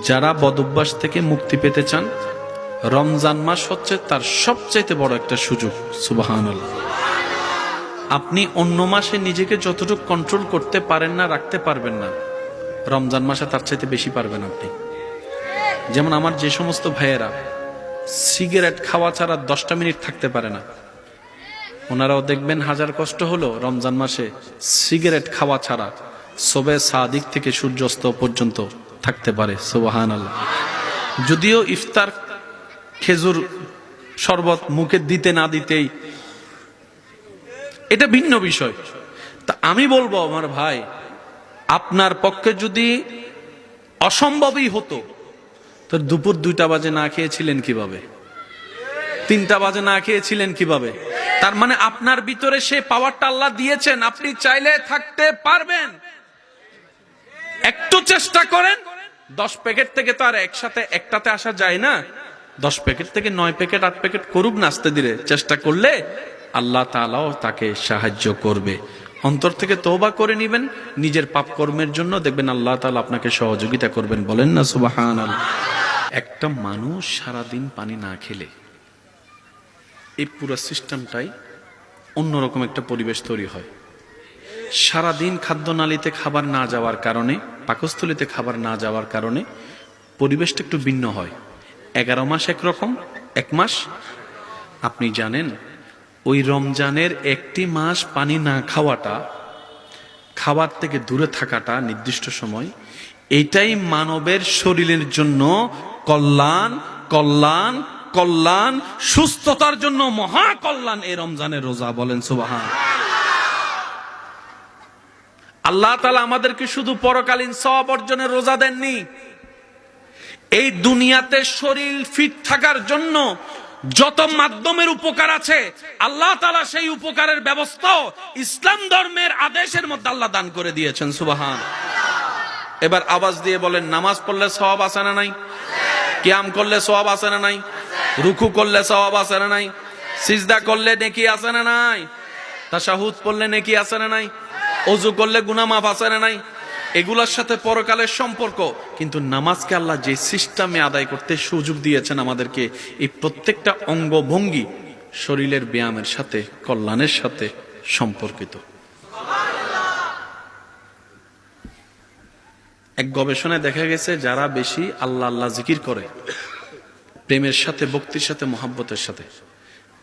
যারা বদভ্যাস থেকে মুক্তি পেতে চান, রমজান মাস হচ্ছে তার সবচাইতে বড় একটা সুযোগ। সুবহানাল্লাহ। আপনি অন্য মাসে নিজেকে যতটুকু কন্ট্রোল করতে পারেন না, রাখতে পারবেন না, রমজান মাসে তার চাইতে বেশি পারবেন আপনি। যেমন আমার যে সমস্ত ভাইয়েরা সিগারেট খাওয়া ছাড়া 10টা মিনিট থাকতে পারে না, ওনারাও দেখবেন হাজার কষ্ট হলো রমজান মাসে সিগারেট খাওয়া ছাড়া সবে সাদিক থেকে সূর্যাস্ত পর্যন্ত থাকতে পারে। সুবহানাল্লাহ। যদিও ইফতার খেজুর শরবত মুখে দিতে না দিতেই এটা ভিন্ন বিষয়। তা আমি বলবো আমার ভাই, আপনার পক্ষে যদি অসম্ভবই হতো তো দুপুর 2টা বাজে না খেয়েছিলেন কিভাবে? 3টা বাজে না খেয়েছিলেন কিভাবে? তার মানে আপনার ভিতরে সে পাওয়ারটা আল্লাহ দিয়েছেন, আপনি চাইলে থাকতে পারবেন। একটু চেষ্টা করেন। 10 প্যাকেট থেকে তো আর একসাথে একটাতে আসা যায় না। 10 প্যাকেট থেকে 9 প্যাকেট 8 প্যাকেট করুক না, আস্তে ধীরে চেষ্টা করলে আল্লাহ তাআলাও তাকে সাহায্য করবে। অন্তর থেকে তওবা করে নেবেন নিজের পাপ কর্মের জন্য, দেখবেন আল্লাহ তাআলা আপনাকে সহযোগিতা করবেন। বলেন না সুবহানাল্লাহ। একটা মানুষ সারাদিন পানি না খেলে এই পুরো সিস্টেমটাই অন্যরকম একটা পরিবেশ তৈরি হয়। সারাদিন খাদ্যনালীতে খাবার না যাওয়ার কারণে, পাকস্থলীতে খাবার না যাওয়ার কারণে পরিবেশটা একটু ভিন্ন হয়। 11 মাস একরকম, 1 মাস। আপনি জানেন ওই রমজানের 1টি মাস পানি না খাওয়াটা, খাবার থেকে দূরে থাকাটা নির্দিষ্ট সময়, এটাই মানবের শরীরের জন্য কল্যাণ, কল্যাণ, কল্যাণ, সুস্থতার জন্য মহা কল্যাণ এই রমজানের রোজা। বলেন সুবহান। আল্লাহ তাআলা আমাদেরকে শুধু পরকালীন সওয়াব অর্জনের রোজা দেননি, এই দুনিয়াতে শরীর ফিট থাকার জন্য যত মাধ্যমের উপকার আছে আল্লাহ তাআলা সেই উপকারের ব্যবস্থাও ইসলাম ধর্মের আদেশের মধ্যে আল্লাহ দান করে দিয়েছেন। সুবহান। এবার আওয়াজ দিয়ে বলেন, নামাজ পড়লে সওয়াব আছে না নাই? কিয়াম করলে সওয়াব আছে না নাই? রুকু করলে সওয়াব আছে না নাই? সিজদা করলে নেকি আছে না নাই? তাশাহুদ পড়লে নেকি আছে না নাই? ওযু করলে গুনাহ মাফ আছে না নাই? এগুলোর সাথে পরকালের সম্পর্ক। কিন্তু নামাজকে আল্লাহ যে সিস্টেমে আদায় করতে সুযোগ দিয়েছেন আমাদেরকে, এই প্রত্যেকটা অঙ্গভঙ্গি শরীরের ব্যায়ামের সাথে, কল্যাণের সাথে সম্পর্কিত। এক গবেষণায় দেখা গেছে যারা বেশি আল্লাহ আল্লাহ জিকির করে, প্রেমের সাথে, ভক্তির সাথে, মহাব্বতের সাথে,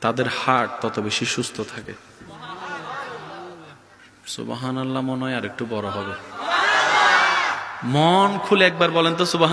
তাদের হার্ট তত বেশি সুস্থ থাকে। সুবহানাল্লাহ। মনে হয় আর একটু বড় হবে। মন খুলে একবার বলেন তো সুবহান।